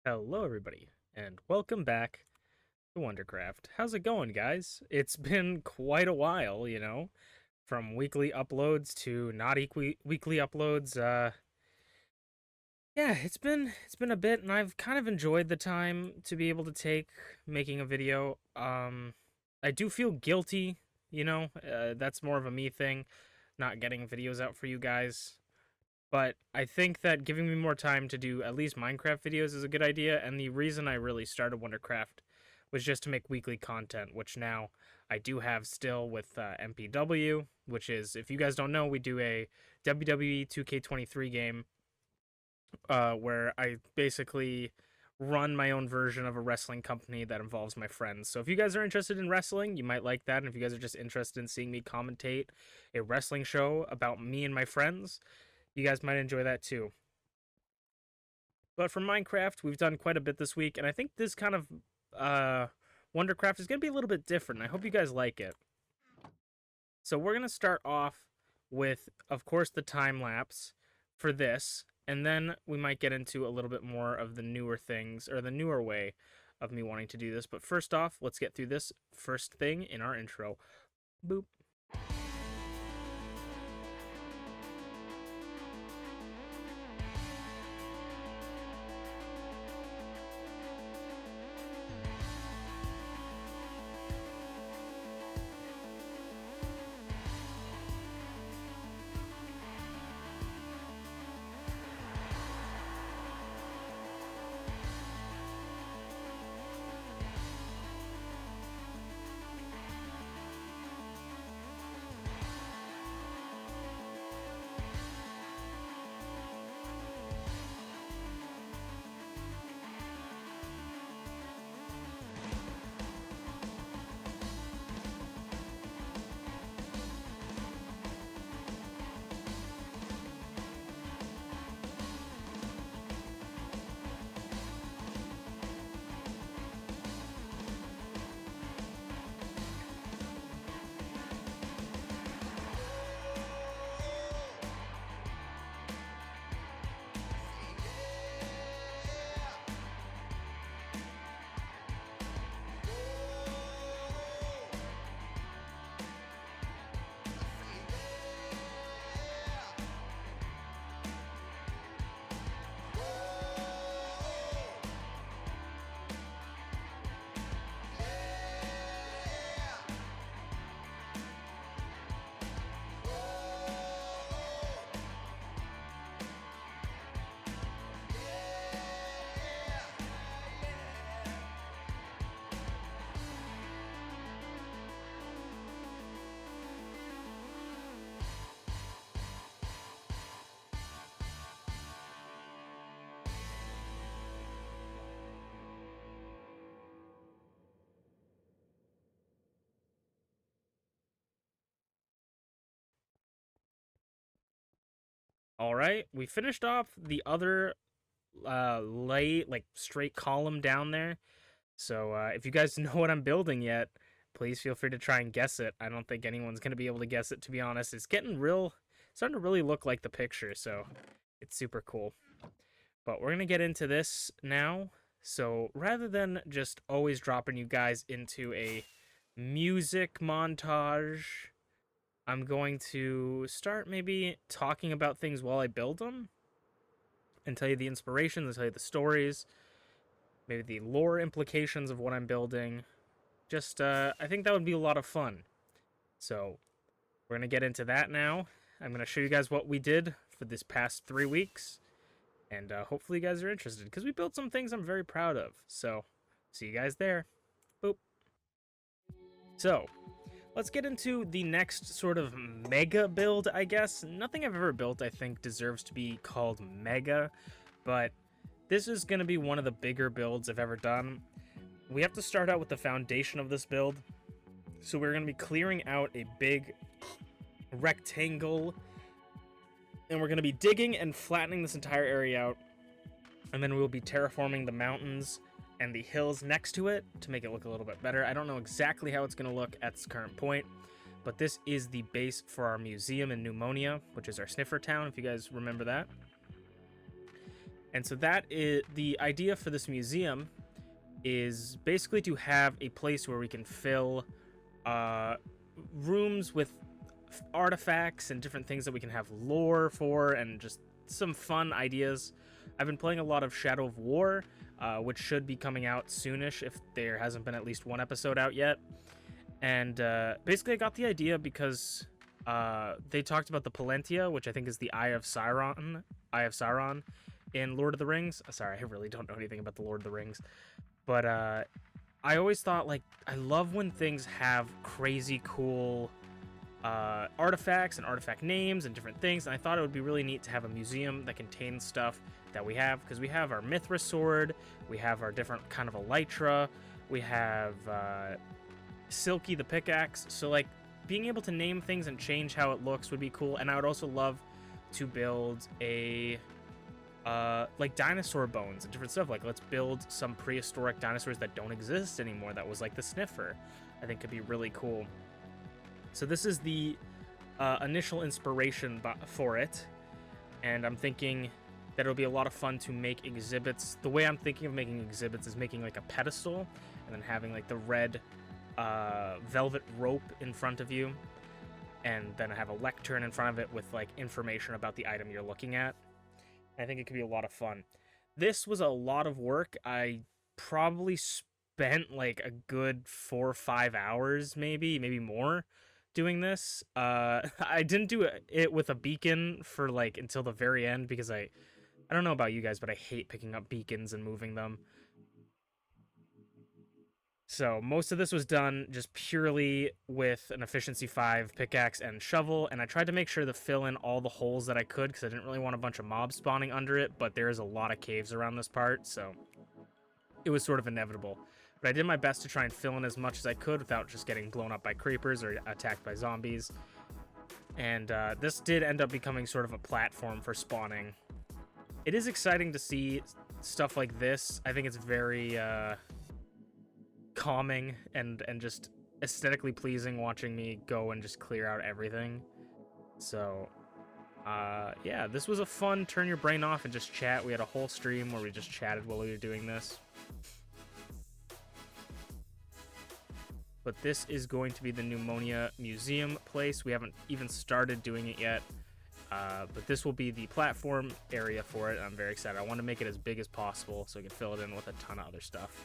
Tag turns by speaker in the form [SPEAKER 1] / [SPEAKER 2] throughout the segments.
[SPEAKER 1] Hello, everybody, and welcome back to WonderCraft. How's it going, guys? It's been quite a while, from weekly uploads to not weekly uploads. Yeah, it's been a bit, and I've kind of enjoyed the time to be able to take making a video. I do feel guilty, that's more of a me thing, not getting videos out for you guys. But I think that giving me more time to do at least Minecraft videos is a good idea, and the reason I really started WonderCraft was just to make weekly content, which now I do have still with MPW, which is, if you guys don't know, we do a WWE 2K23 game where I basically run my own version of a wrestling company that involves my friends. So if you guys are interested in wrestling, you might like that, and if you guys are just interested in seeing me commentate a wrestling show about me and my friends, you guys might enjoy that too. But for Minecraft, we've done quite a bit this week, and I think this kind of WonderCraft is going to be a little bit different. I hope you guys like it. So we're going to start off with, of course, the time lapse for this, and then we might get into a little bit more of the newer things, or the newer way of me wanting to do this. But first off, let's get through this first thing in our intro. Boop. All right, we finished off the other straight column down there. So if you guys know what I'm building yet, please feel free to try and guess it. I don't think anyone's gonna be able to guess it, to be honest. It's starting to really look like the picture, so it's super cool. But we're gonna get into this now. So rather than just always dropping you guys into a music montage, I'm going to start maybe talking about things while I build them and tell you the inspirations, and tell you the stories, maybe the lore implications of what I'm building. Just, I think that would be a lot of fun. So, we're going to get into that now. I'm going to show you guys what we did for this past 3 weeks. And hopefully you guys are interested, because we built some things I'm very proud of. So, see you guys there. Boop. So, let's get into the next sort of mega build, I guess. Nothing I've ever built, I think, deserves to be called mega, but this is going to be one of the bigger builds I've ever done. We have to start out with the foundation of this build, so we're going to be clearing out a big rectangle, and we're going to be digging and flattening this entire area out, and then we'll be terraforming the mountains and the hills next to it to make it look a little bit better. I don't know exactly how it's going to look at this current point, but this is the base for our museum in Pneumonia, which is our sniffer town, if you guys remember that. And so that is the idea for this museum, is basically to have a place where we can fill uh, rooms with artifacts and different things that we can have lore for, and just some fun ideas. I've been playing a lot of Shadow of War, which should be coming out soonish if there hasn't been at least one episode out yet. And basically I got the idea because they talked about the Palantia, which I think is the Eye of Sauron in Lord of the Rings. Sorry, I really don't know anything about the Lord of the Rings. But I always thought, like, I love when things have crazy cool artifacts and artifact names and different things, and I thought it would be really neat to have a museum that contains stuff that we have, because we have our Mithra sword, we have our different kind of elytra, we have Silky the pickaxe, so like being able to name things and change how it looks would be cool. And I would also love to build a like dinosaur bones and different stuff. Like, let's build some prehistoric dinosaurs that don't exist anymore, that was like the sniffer. I think could be really cool. So this is the initial inspiration for it, and I'm thinking that it'll be a lot of fun to make exhibits. The way I'm thinking of making exhibits is making like a pedestal and then having like the red velvet rope in front of you, and then I have a lectern in front of it with like information about the item you're looking at. I think it could be a lot of fun. This was a lot of work. I probably spent like a good 4 or 5 hours, maybe more, doing this. I didn't do it with a beacon for like until the very end, because I don't know about you guys, but I hate picking up beacons and moving them. So most of this was done just purely with an efficiency 5 pickaxe and shovel, and I tried to make sure to fill in all the holes that I could, because I didn't really want a bunch of mobs spawning under it, but there is a lot of caves around this part, so it was sort of inevitable. But I did my best to try and fill in as much as I could without just getting blown up by creepers or attacked by zombies. And this did end up becoming sort of a platform for spawning. It is exciting to see stuff like this. I think it's very calming and just aesthetically pleasing watching me go and just clear out everything. So yeah, this was a fun turn your brain off and just chat. We had a whole stream where we just chatted while we were doing this. But this is going to be the Pneumonia Museum place. We haven't even started doing it yet, but this will be the platform area for it. I'm very excited. I want to make it as big as possible so we can fill it in with a ton of other stuff.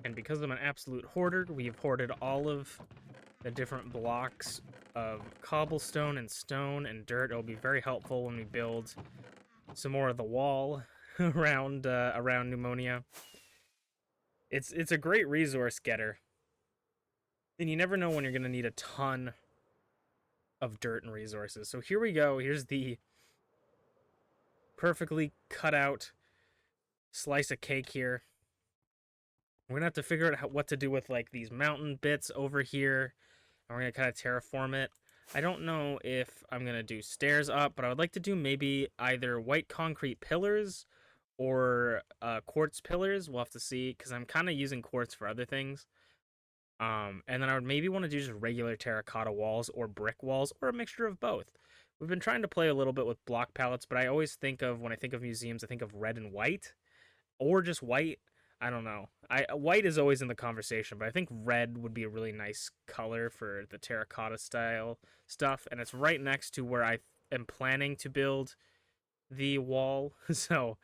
[SPEAKER 1] And because I'm an absolute hoarder, we've hoarded all of the different blocks of cobblestone and stone and dirt. It'll be very helpful when we build some more of the wall around Pneumonia. It's a great resource getter, and you never know when you're gonna need a ton of dirt and resources. So here we go. Here's the perfectly cut out slice of cake here. We're gonna have to figure out what to do with like these mountain bits over here. And we're gonna kind of terraform it. I don't know if I'm gonna do stairs up, but I would like to do maybe either white concrete pillars or quartz pillars. We'll have to see, because I'm kind of using quartz for other things. And then I would maybe want to do just regular terracotta walls or brick walls or a mixture of both. We've been trying to play a little bit with block palettes, but I always think of, when I think of museums, I think of red and white, or just white. I don't know. White is always in the conversation, but I think red would be a really nice color for the terracotta style stuff, and it's right next to where I am planning to build the wall, so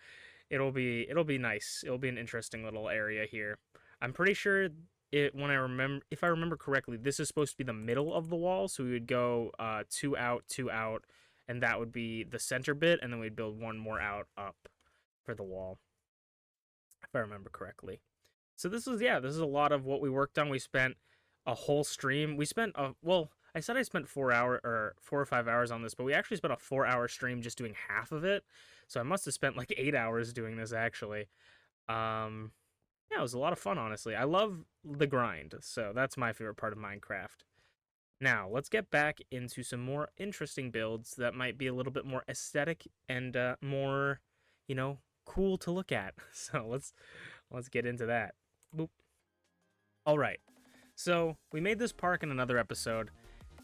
[SPEAKER 1] it'll be nice. It'll be an interesting little area here. I'm pretty sure if I remember correctly, this is supposed to be the middle of the wall, so we would go 2 out, 2 out, and that would be the center bit, and then we'd build one more out up for the wall, if I remember correctly. So this is a lot of what we worked on. We spent a whole stream. We spent I said I spent 4 or 5 hours on this, but we actually spent a 4-hour stream just doing half of it. So I must have spent like 8 hours doing this actually. Yeah, it was a lot of fun, honestly. I love the grind, so that's my favorite part of Minecraft. Now, let's get back into some more interesting builds that might be a little bit more aesthetic and more, cool to look at. So let's get into that. Boop. All right. So we made this park in another episode,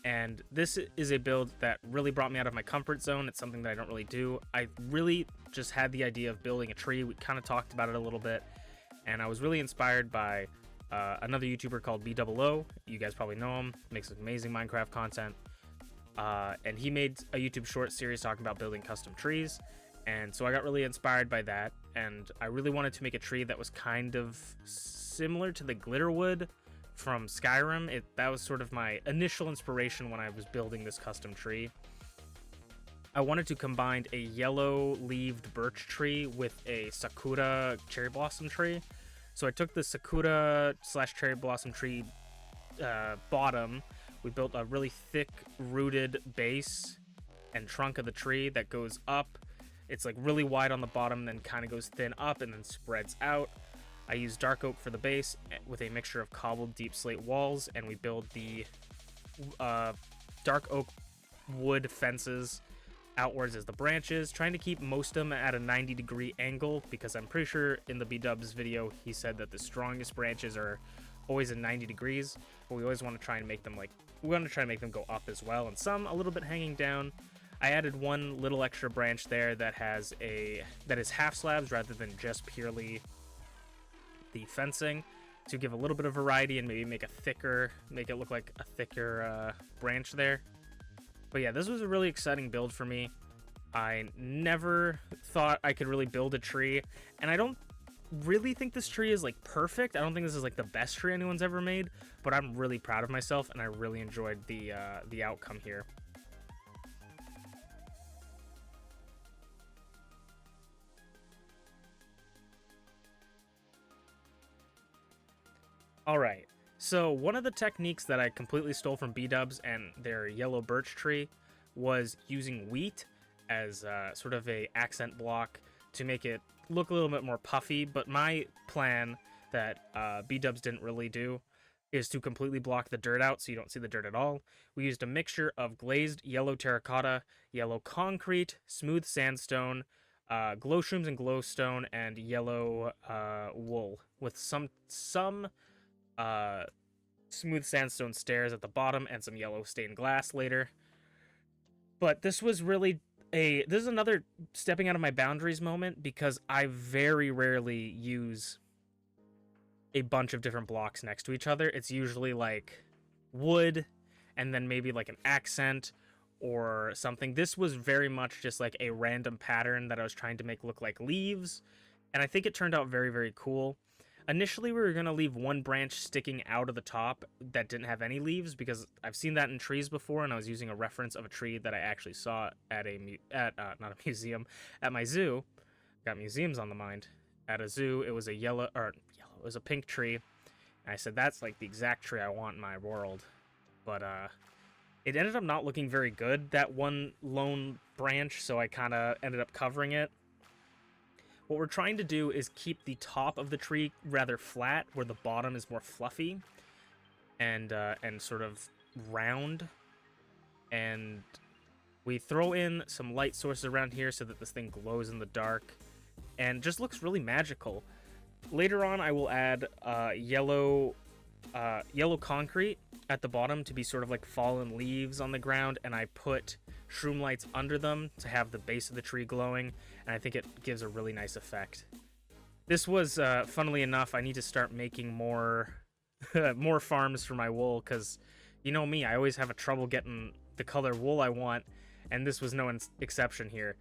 [SPEAKER 1] and this is a build that really brought me out of my comfort zone. It's something that I don't really do. I really just had the idea of building a tree. We kind of talked about it a little bit, and I was really inspired by another YouTuber called BOO. You guys probably know him. Makes amazing Minecraft content. And he made a YouTube short series talking about building custom trees. And so I got really inspired by that. And I really wanted to make a tree that was kind of similar to the Glitterwood from Skyrim. That was sort of my initial inspiration when I was building this custom tree. I wanted to combine a yellow-leaved birch tree with a Sakura cherry blossom tree. So I took the Sakura / cherry blossom tree bottom. We built a really thick-rooted base and trunk of the tree that goes up. It's like really wide on the bottom, then kind of goes thin up and then spreads out. I used dark oak for the base with a mixture of cobbled deep slate walls, and we build the dark oak wood fences outwards as the branches, trying to keep most of them at a 90-degree angle, because I'm pretty sure in the B-Dubs video he said that the strongest branches are always at 90 degrees, but we always want to try and make them go up as well, and some a little bit hanging down. I added one little extra branch there that is half slabs rather than just purely the fencing, to give a little bit of variety and maybe make it look like a thicker branch there. But yeah, this was a really exciting build for me. I never thought I could really build a tree, and I don't really think this tree is like perfect. I don't think this is like the best tree anyone's ever made, but I'm really proud of myself, and I really enjoyed the outcome here. All right. So one of the techniques that I completely stole from B-Dubs and their yellow birch tree was using wheat as sort of a accent block to make it look a little bit more puffy. But my plan that B-Dubs didn't really do is to completely block the dirt out so you don't see the dirt at all. We used a mixture of glazed yellow terracotta, yellow concrete, smooth sandstone, glow shrooms and glowstone, and yellow wool with some smooth sandstone stairs at the bottom and some yellow stained glass later. But this was really this is another stepping out of my boundaries moment, because I very rarely use a bunch of different blocks next to each other. It's usually like wood and then maybe like an accent or something. This was very much just like a random pattern that I was trying to make look like leaves, and I think it turned out very, very cool. Initially, we were going to leave one branch sticking out of the top that didn't have any leaves, because I've seen that in trees before, and I was using a reference of a tree that I actually saw at not a museum, at my zoo. Got museums on the mind. At a zoo, it was a it was a pink tree, and I said, that's like the exact tree I want in my world. But it ended up not looking very good, that one lone branch, so I kind of ended up covering it. What we're trying to do is keep the top of the tree rather flat, where the bottom is more fluffy and sort of round. And we throw in some light sources around here so that this thing glows in the dark and just looks really magical. Later on, I will add yellow concrete at the bottom to be sort of like fallen leaves on the ground, and I put shroom lights under them to have the base of the tree glowing, and I think it gives a really nice effect. This was, funnily enough, I need to start making more more farms for my wool, because you know me, I always have a trouble getting the color wool I want, and this was no exception here.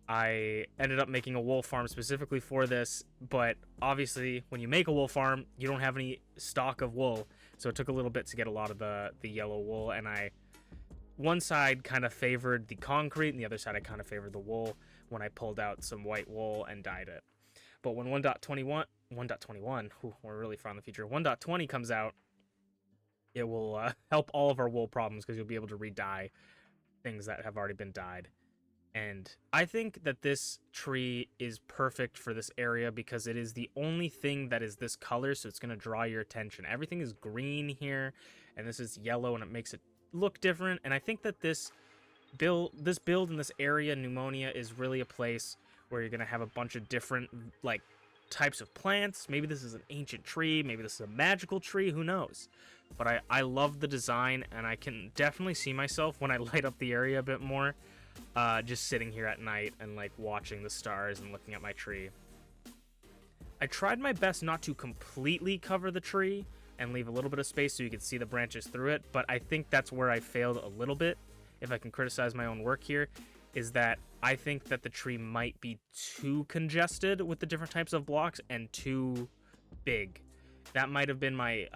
[SPEAKER 1] I ended up making a wool farm specifically for this, but obviously when you make a wool farm, you don't have any stock of wool, so it took a little bit to get a lot of the yellow wool, and one side kind of favored the concrete, and the other side I kind of favored the wool when I pulled out some white wool and dyed it. But when 1.21, we're really far in the future, 1.20 comes out, it will help all of our wool problems, because you'll be able to re-dye things that have already been dyed. And I think that this tree is perfect for this area, because it is the only thing that is this color, so it's going to draw your attention. Everything is green here, and this is yellow, and it makes it look different. And I think that this build in this area, Pneumonia, is really a place where you're going to have a bunch of different like types of plants. Maybe this is an ancient tree, maybe this is a magical tree, who knows. But I love the design, and I can definitely see myself, when I light up the area a bit more, just sitting here at night and like watching the stars and looking at my tree. I tried my best not to completely cover the tree and leave a little bit of space so you could see the branches through it, but I think that's where I failed a little bit, if I can criticize my own work here, is that I think that the tree might be too congested with the different types of blocks and too big. That might have been my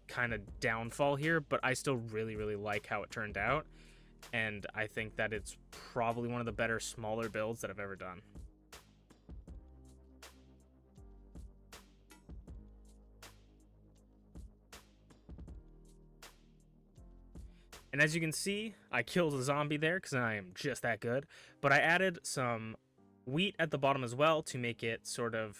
[SPEAKER 1] kind of downfall here, but I still really, really like how it turned out, and I think that it's probably one of the better smaller builds that I've ever done. And as you can see, I killed a zombie there because I am just that good. But I added some wheat at the bottom as well to make it sort of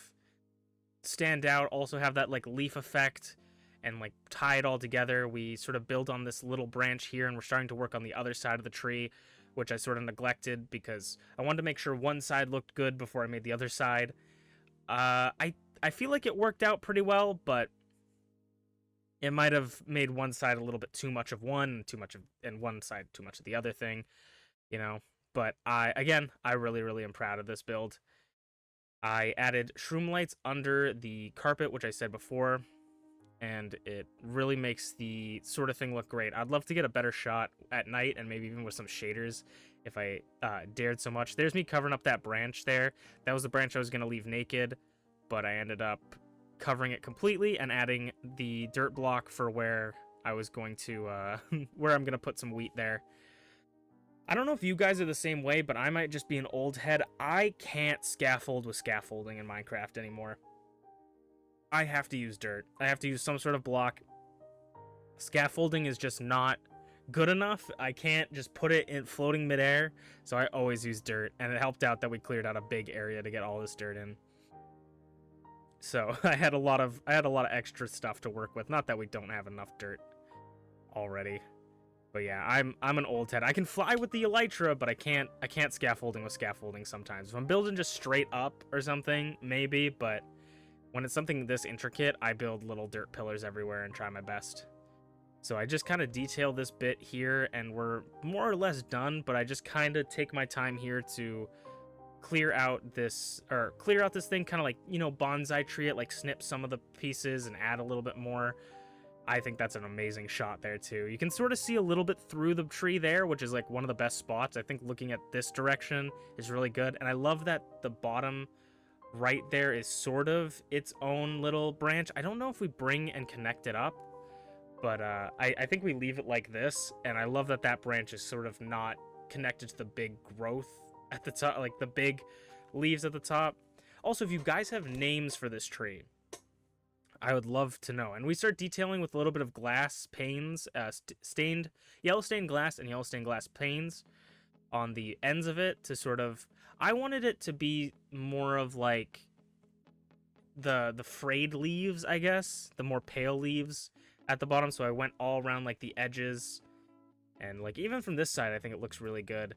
[SPEAKER 1] stand out, also have that like leaf effect, and like tie it all together. We sort of build on this little branch here, and we're starting to work on the other side of the tree, which I sort of neglected because I wanted to make sure one side looked good before I made the other side. I feel like it worked out pretty well, but it might have made one side a little bit too much of one, and one side too much of the other thing, you know. But I really, really am proud of this build. I added shroom lights under the carpet, which I said before, and it really makes the sort of thing look great. I'd love to get a better shot at night, and maybe even with some shaders if I dared so much. There's me covering up that branch there. That was the branch I was going to leave naked, but I ended up covering it completely and adding the dirt block for where I was going to, where I'm going to put some wheat there. I don't know if you guys are the same way, but I might just be an old head. I can't scaffold with scaffolding in Minecraft anymore. I have to use dirt. I have to use some sort of block. Scaffolding is just not good enough. I can't just put it in floating midair, so I always use dirt, and it helped out that we cleared out a big area to get all this dirt in. So I had a lot of extra stuff to work with. Not that we don't have enough dirt already, but yeah, I'm an old head. I can fly with the elytra, but I can't scaffolding with scaffolding sometimes. If I'm building just straight up or something, maybe, but when it's something this intricate, I build little dirt pillars everywhere and try my best. So I just kind of detail this bit here, and we're more or less done, but I just kind of take my time here to clear out this thing, kind of like, you know, bonsai tree it, like snip some of the pieces and add a little bit more. I think that's an amazing shot there too. You can sort of see a little bit through the tree there, which is like one of the best spots. I think looking at this direction is really good, and I love that the bottom right there is sort of its own little branch. I don't know if we bring and connect it up, but I think we leave it like this, and I love that that branch is sort of not connected to the big growth at the top, like the big leaves at the top. Also, if you guys have names for this tree, I would love to know. And we start detailing with a little bit of glass panes, stained, yellow stained glass and yellow stained glass panes on the ends of it to sort of, I wanted it to be more of like the frayed leaves, I guess, the more pale leaves at the bottom. So I went all around like the edges, and like even from this side, I think it looks really good.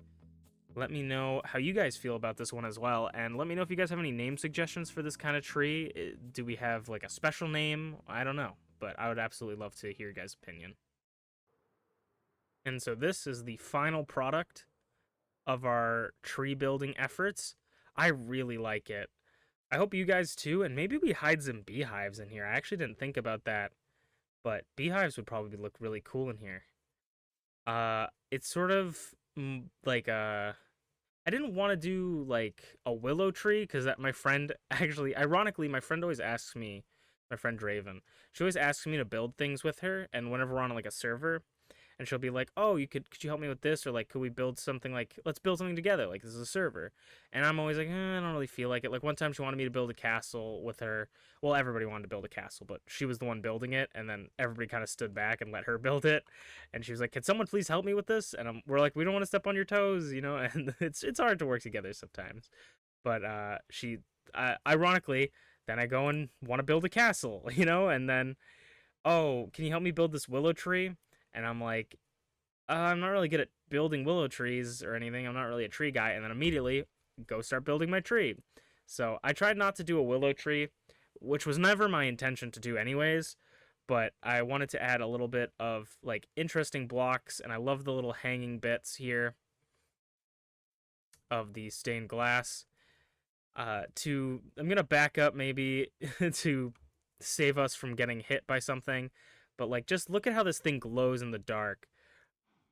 [SPEAKER 1] Let me know how you guys feel about this one as well, and let me know if you guys have any name suggestions for this kind of tree. Do we have like a special name? I don't know, but I would absolutely love to hear your guys' opinion. And so this is the final product of our tree building efforts. I really like it. I hope you guys too, and maybe we hide some beehives in here. I actually didn't think about that, but beehives would probably look really cool in here. It's sort of like I didn't want to do like a willow tree because that my friend actually, ironically, my friend always asks me, my friend Draven, she always asks me to build things with her, and whenever we're on like a server, and she'll be like, "Oh, could you help me with this?" Or like, "Could we build something like let's build something together? Like this is a server." And I'm always like, I don't really feel like it. Like one time she wanted me to build a castle with her. Well, everybody wanted to build a castle, but she was the one building it, and then everybody kind of stood back and let her build it. And she was like, "Can someone please help me with this?" And we're like, "We don't want to step on your toes, you know." And it's hard to work together sometimes. But she, ironically, then I go and want to build a castle, you know, and then, "Oh, can you help me build this willow tree?" And I'm like, I'm not really good at building willow trees or anything. I'm not really a tree guy. And then immediately go start building my tree. So I tried not to do a willow tree, which was never my intention to do anyways. But I wanted to add a little bit of like interesting blocks, and I love the little hanging bits here of the stained glass. I'm gonna back up maybe to save us from getting hit by something, but like just look at how this thing glows in the dark.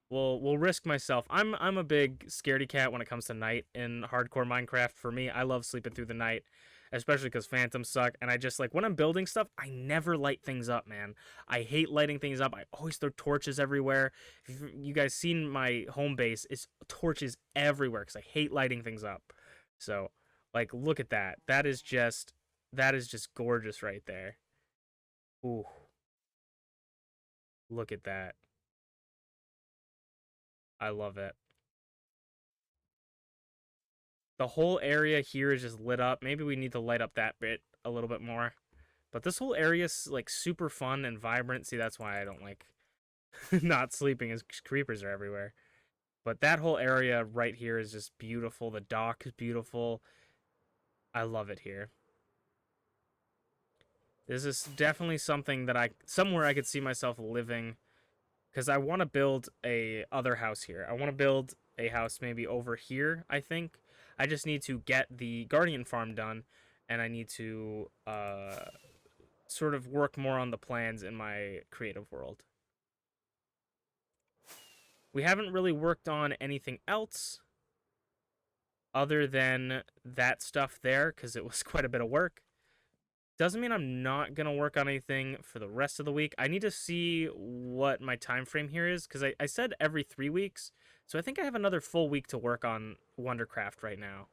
[SPEAKER 1] We'll risk myself. I'm a big scaredy cat when it comes to night in hardcore Minecraft. For me, I love sleeping through the night, especially because phantoms suck. And I just like when I'm building stuff, I never light things up, man. I hate lighting things up. I always throw torches everywhere. If you guys seen my home base, it's torches everywhere because I hate lighting things up. So, like, look at that. That is just gorgeous right there. Ooh, look at that. I love it. The whole area here is just lit up. Maybe we need to light up that bit a little bit more. But this whole area is like super fun and vibrant. See, that's why I don't like not sleeping as creepers are everywhere. But that whole area right here is just beautiful. The dock is beautiful. I love it here. This is definitely something that somewhere I could see myself living, because I want to build a other house here. I want to build a house maybe over here, I think. I just need to get the Guardian farm done, and I need to sort of work more on the plans in my creative world. We haven't really worked on anything else other than that stuff there, because it was quite a bit of work. Doesn't mean I'm not gonna work on anything for the rest of the week. I need to see what my time frame here is, because I said every 3 weeks, so I think I have another full week to work on WonderCraft right now.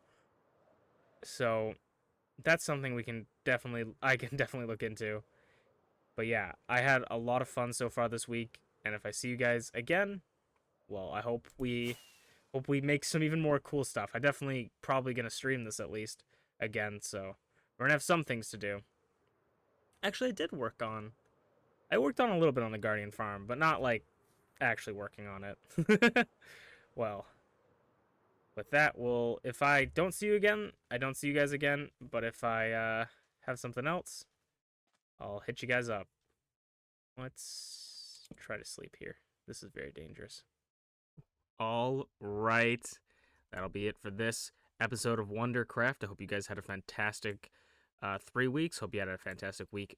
[SPEAKER 1] So that's something I can definitely look into. But yeah, I had a lot of fun so far this week, and if I see you guys again, well, I hope we make some even more cool stuff. I definitely probably gonna stream this at least again, so we're gonna have some things to do. Actually, I worked on a little bit on the Guardian farm, but not like actually working on it. Well, with that, if I don't see you again, I don't see you guys again. But if I have something else, I'll hit you guys up. Let's try to sleep here. This is very dangerous. All right. That'll be it for this episode of WonderCraft. I hope you guys had a fantastic 3 weeks. Hope you had a fantastic week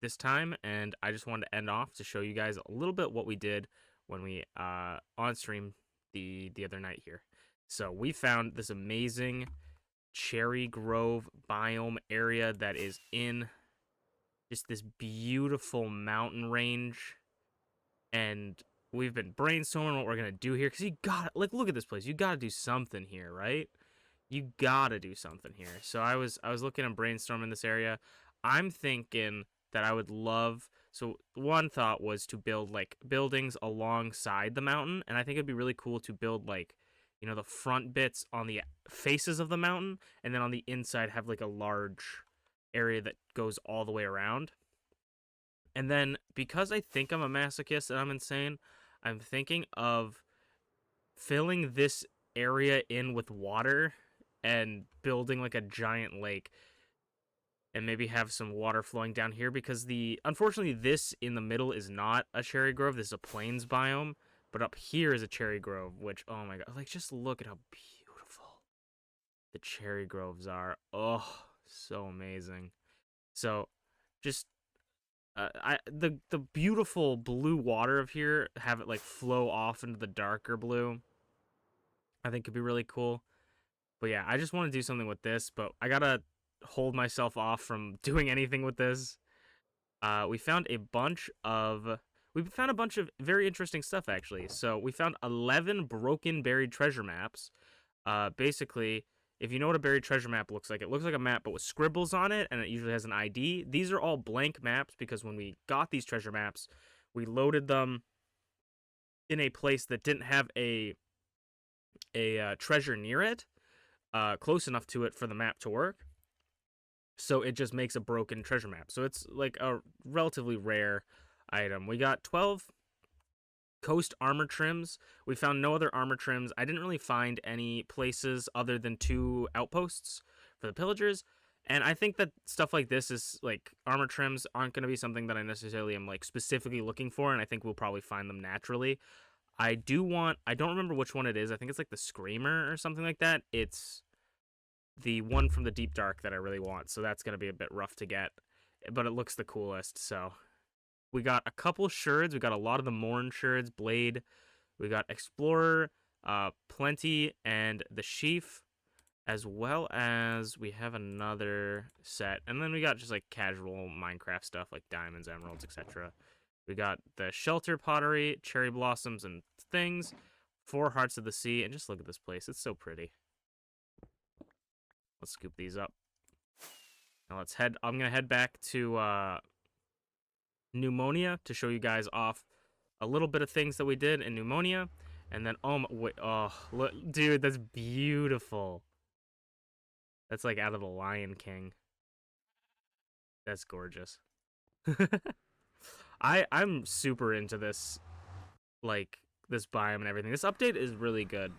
[SPEAKER 1] this time. And I just wanted to end off to show you guys a little bit what we did when we on stream the other night here. So we found this amazing cherry grove biome area that is in just this beautiful mountain range. And we've been brainstorming what we're gonna do here, because you gotta, like, look at this place. You gotta do something here, right? You gotta do something here. So I was looking and brainstorming this area. I'm thinking that I would love, so one thought was to build like buildings alongside the mountain, and I think it'd be really cool to build like, the front bits on the faces of the mountain, and then on the inside have like a large area that goes all the way around. And then, because I think I'm a masochist and I'm insane, I'm thinking of filling this area in with water and building like a giant lake, and maybe have some water flowing down here, because unfortunately this in the middle is not a cherry grove. This is a plains biome, but up here is a cherry grove, which, oh my god, like, just look at how beautiful the cherry groves are. Oh, so amazing. So just the beautiful blue water of here, have it like flow off into the darker blue, I think could be really cool. But yeah, I just want to do something with this, but I gotta hold myself off from doing anything with this. We found a bunch of very interesting stuff, actually. So we found 11 broken buried treasure maps. Basically, if you know what a buried treasure map looks like, it looks like a map but with scribbles on it, and it usually has an ID. These are all blank maps because when we got these treasure maps, we loaded them in a place that didn't have a treasure near it, close enough to it for the map to work. So it just makes a broken treasure map. So it's like a relatively rare item. We got 12 coast armor trims. We found no other armor trims. I didn't really find any places other than 2 outposts for the pillagers. And I think that stuff like this is like, armor trims aren't going to be something that I necessarily am like specifically looking for, and I think we'll probably find them naturally. I don't remember which one it is. I think it's like the Screamer or something like that. It's the one from the Deep Dark that I really want, so that's going to be a bit rough to get, but it looks the coolest. So we got a couple sherds. We got a lot of the Morn sherds, Blade. We got Explorer, Plenty, and the Sheaf, as well as we have another set. And then we got just like casual Minecraft stuff like diamonds, emeralds, etc. We got the Shelter Pottery, Cherry Blossoms, and things, 4 Hearts of the Sea, and just look at this place. It's so pretty. Let's scoop these up. Now let's head. I'm gonna head back to Pneumonia to show you guys off a little bit of things that we did in Pneumonia, and then wait, look, dude, that's beautiful. That's like out of the Lion King. That's gorgeous. I'm super into this, like, this biome and everything. This update is really good.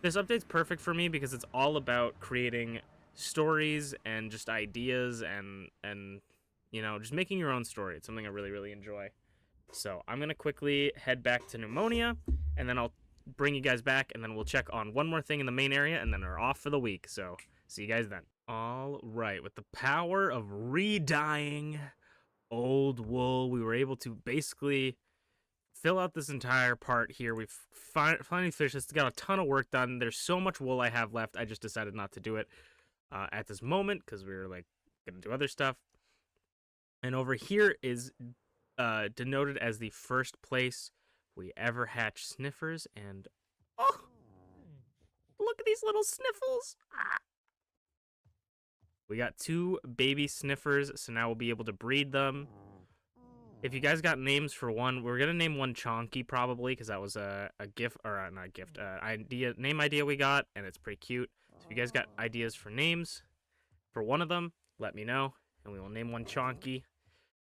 [SPEAKER 1] This update's perfect for me because it's all about creating stories and just ideas and just making your own story. It's something I really, really enjoy. So I'm gonna quickly head back to Pneumonia, and then I'll bring you guys back, and then we'll check on one more thing in the main area, and then we're off for the week. So see you guys then. All right, with the power of re-dyeing old wool, we were able to basically fill out this entire part here. We've finally finished this. Got a ton of work done. There's so much wool I have left. I just decided not to do it at this moment because we were like gonna do other stuff. And over here is denoted as the first place we ever hatched sniffers. And oh, look at these little sniffles. We got 2 baby sniffers, so now we'll be able to breed them. If you guys got names for one, we're gonna name one Chonky probably, because that was a gift, or not a gift, name idea we got, and it's pretty cute. So if you guys got ideas for names for one of them, let me know, and we will name one Chonky.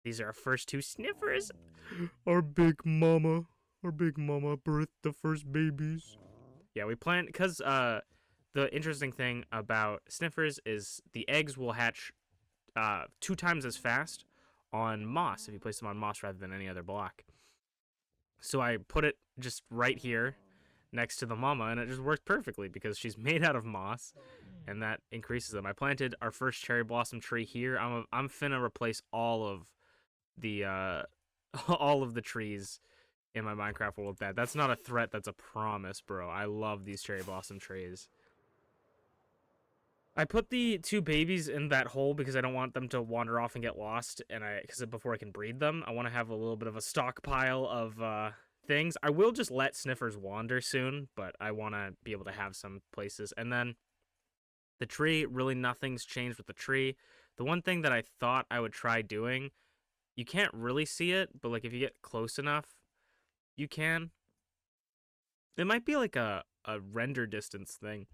[SPEAKER 1] These are our first 2 sniffers. Our big mama birthed the first babies. Yeah, we plan, because the interesting thing about sniffers is the eggs will hatch 2 times as fast on moss if you place them on moss rather than any other block. So I put it just right here next to the mama, and it just worked perfectly because she's made out of moss, and that increases them. I planted our first cherry blossom tree here. I'm finna replace all of the trees in my Minecraft world with that. That's not a threat, that's a promise, bro. I love these cherry blossom trees. I put the two babies in that hole because I don't want them to wander off and get lost, and because before I can breed them, I want to have a little bit of a stockpile of things. I will just let sniffers wander soon, but I want to be able to have some places. And then the tree, really nothing's changed with the tree. The one thing that I thought I would try doing, you can't really see it, but like if you get close enough, you can. It might be like a render distance thing,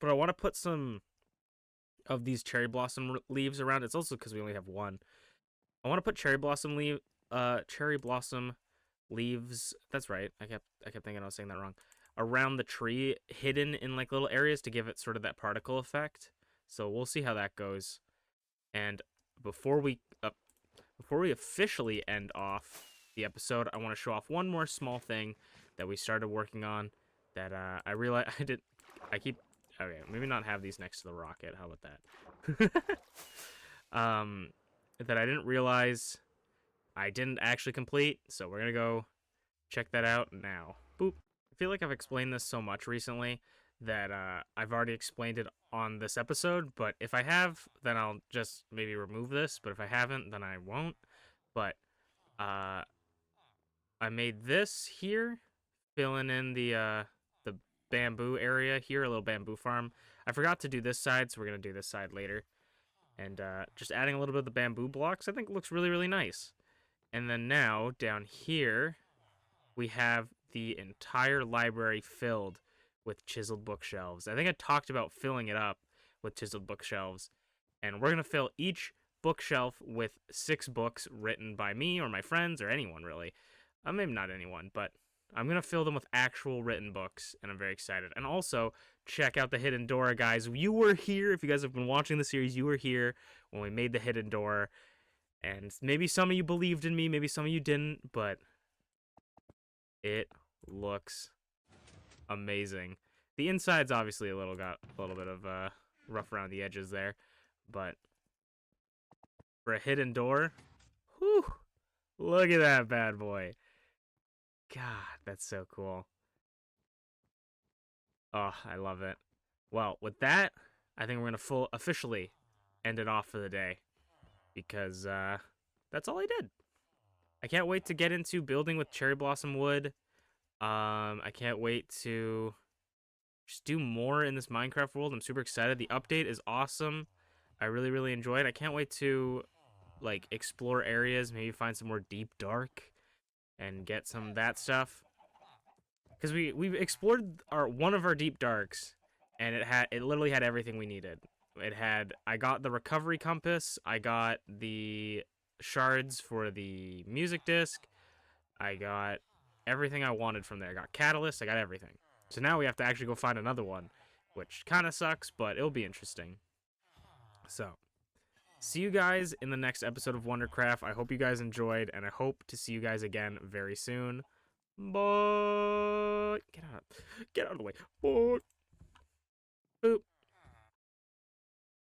[SPEAKER 1] but I want to put some of these cherry blossom leaves around. It's also because we only have one. I want to put cherry blossom leaves. That's right. I kept thinking I was saying that wrong. Around the tree, hidden in like little areas to give it sort of that particle effect. So we'll see how that goes. And before we officially end off the episode, I want to show off one more small thing that we started working on. That I realized I keep. Okay, maybe not have these next to the rocket. How about that? That I didn't realize I didn't actually complete. So we're gonna go check that out now. Boop. I feel like I've explained this so much recently that I've already explained it on this episode. But if I have, then I'll just maybe remove this. But if I haven't, then I won't. But I made this here, filling in the bamboo area here, a little bamboo farm. I forgot to do this side, so we're gonna do this side later. And just adding a little bit of the bamboo blocks, I think looks really, really nice. And then now down here, we have the entire library filled with chiseled bookshelves. I think I talked about filling it up with chiseled bookshelves, and we're gonna fill each bookshelf with 6 books written by me or my friends or anyone really. Maybe not anyone, but I'm going to fill them with actual written books, and I'm very excited. And also, check out the hidden door, guys. You were here. If you guys have been watching the series, you were here when we made the hidden door. And maybe some of you believed in me, maybe some of you didn't, but it looks amazing. The inside's obviously got a little bit of rough around the edges there, but for a hidden door, whew, look at that bad boy. God, that's so cool. Oh, I love it. Well, with that, I think we're gonna officially end it off for the day because that's all I did. I can't wait to get into building with cherry blossom wood. I can't wait to just do more in this Minecraft world. I'm super excited. The update is awesome. I really, really enjoy it. I can't wait to like explore areas, maybe find some more deep dark and get some of that stuff. Because we explored one of our deep darks, and it literally had everything we needed. I got the recovery compass, I got the shards for the music disc, I got everything I wanted from there. I got catalyst, I got everything. So now we have to actually go find another one, which kind of sucks, but it'll be interesting. So, see you guys in the next episode of WonderCraft. I hope you guys enjoyed, and I hope to see you guys again very soon. Bye. Get out of the way. Bye.